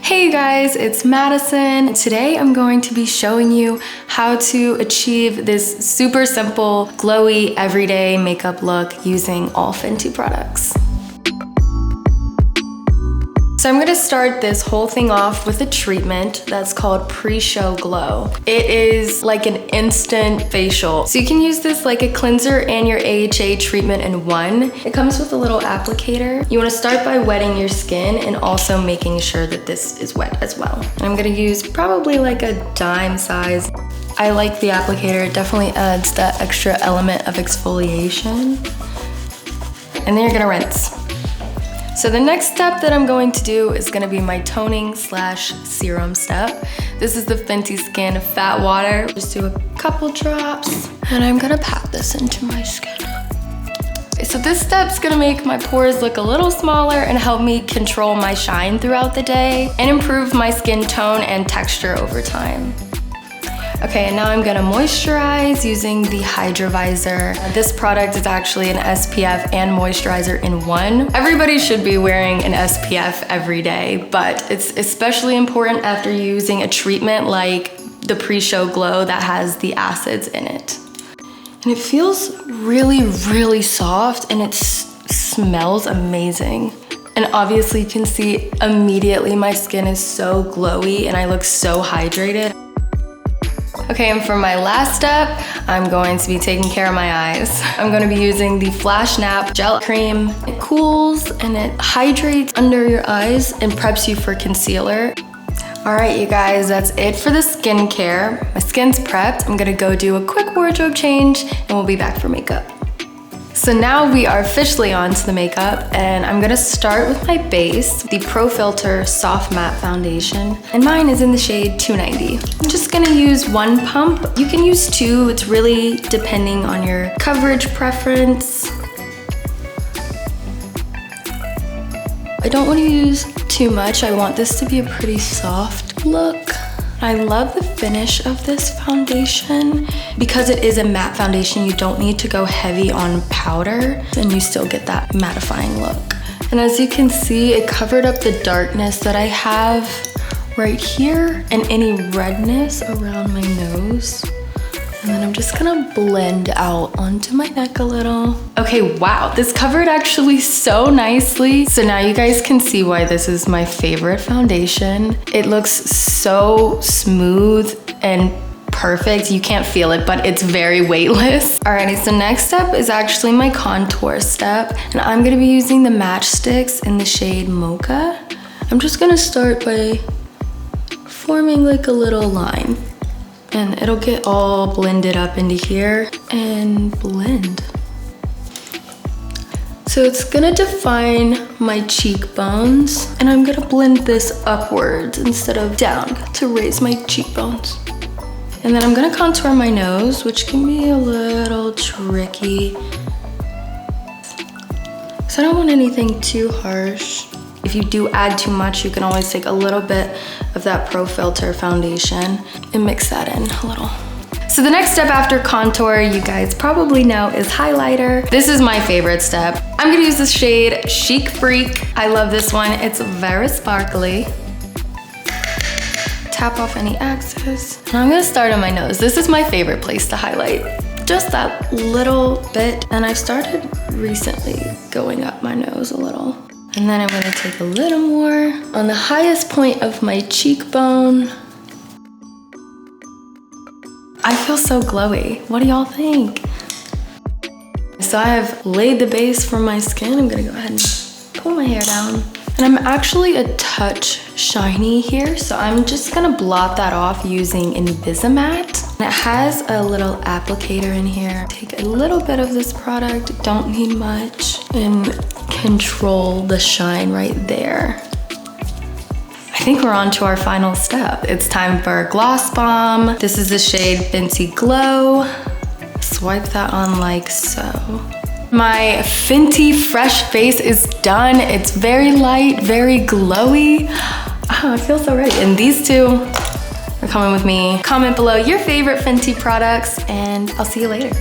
Hey guys, it's Madison. Today I'm going to be showing you how to achieve this super simple, glowy, everyday makeup look using all Fenty products. So I'm gonna start this whole thing off with a treatment that's called Pre-Show Glow. It is like an instant facial. So you can use this like a cleanser and your AHA treatment in one. It comes with a little applicator. You wanna start by wetting your skin and also making sure that this is wet as well. And I'm gonna use probably like a dime size. I like the applicator. It definitely adds that extra element of exfoliation. And then you're gonna rinse. So the next step that I'm going to do is gonna be my toning / serum step. This is the Fenty Skin Fat Water. Just do a couple drops and I'm gonna pat this into my skin. So this step's gonna make my pores look a little smaller and help me control my shine throughout the day and improve my skin tone and texture over time. Okay, and now I'm gonna moisturize using the Hydra Visor. This product is actually an SPF and moisturizer in one. Everybody should be wearing an SPF every day, but it's especially important after using a treatment like the Pre-Show Glow that has the acids in it. And it feels really, really soft and it smells amazing. And obviously you can see immediately my skin is so glowy and I look so hydrated. Okay, and for my last step, I'm going to be taking care of my eyes. I'm gonna be using the Flash Nap Gel Cream. It cools and it hydrates under your eyes and preps you for concealer. All right, you guys, that's it for the skincare. My skin's prepped. I'm gonna go do a quick wardrobe change and we'll be back for makeup. So now we are officially on to the makeup and I'm gonna start with my base, the Pro Filter Soft Matte Foundation, and mine is in the shade 290. I'm just gonna use one pump. You can use two, it's really depending on your coverage preference. I don't wanna use too much. I want this to be a pretty soft look. I love the finish of this foundation. Because it is a matte foundation, you don't need to go heavy on powder and you still get that mattifying look. And as you can see, it covered up the darkness that I have right here and any redness around my nose. And then I'm just gonna blend out onto my neck a little. Okay, wow, this covered actually so nicely. So now you guys can see why this is my favorite foundation. It looks so smooth and perfect. You can't feel it, but it's very weightless. Alrighty, so next step is actually my contour step. And I'm gonna be using the Matchsticks in the shade Mocha. I'm just gonna start by forming like a little line. And it'll get all blended up into here and blend. So it's gonna define my cheekbones and I'm gonna blend this upwards instead of down to raise my cheekbones. And then I'm gonna contour my nose, which can be a little tricky. So I don't want anything too harsh. If you do add too much, you can always take a little bit of that Pro Filter foundation and mix that in a little. So the next step after contour, you guys probably know, is highlighter. This is my favorite step. I'm gonna use the shade Chic Freak. I love this one. It's very sparkly. Tap off any excess. And I'm gonna start on my nose. This is my favorite place to highlight. Just that little bit. And I started recently going up my nose a little. And then I'm gonna take a little more on the highest point of my cheekbone. I feel so glowy. What do y'all think? So I have laid the base for my skin. I'm gonna go ahead and pull my hair down. And I'm actually a touch shiny here, so I'm just gonna blot that off using Invisimatte. And it has a little applicator in here. Take a little bit of this product, don't need much, and control the shine right there. I think we're on to our final step. It's time for a gloss bomb. This is the shade Fenty Glow. Swipe that on like so. My Fenty Fresh face is done. It's very light, very glowy. Oh, I feel so ready. And these two are coming with me. Comment below your favorite Fenty products and I'll see you later.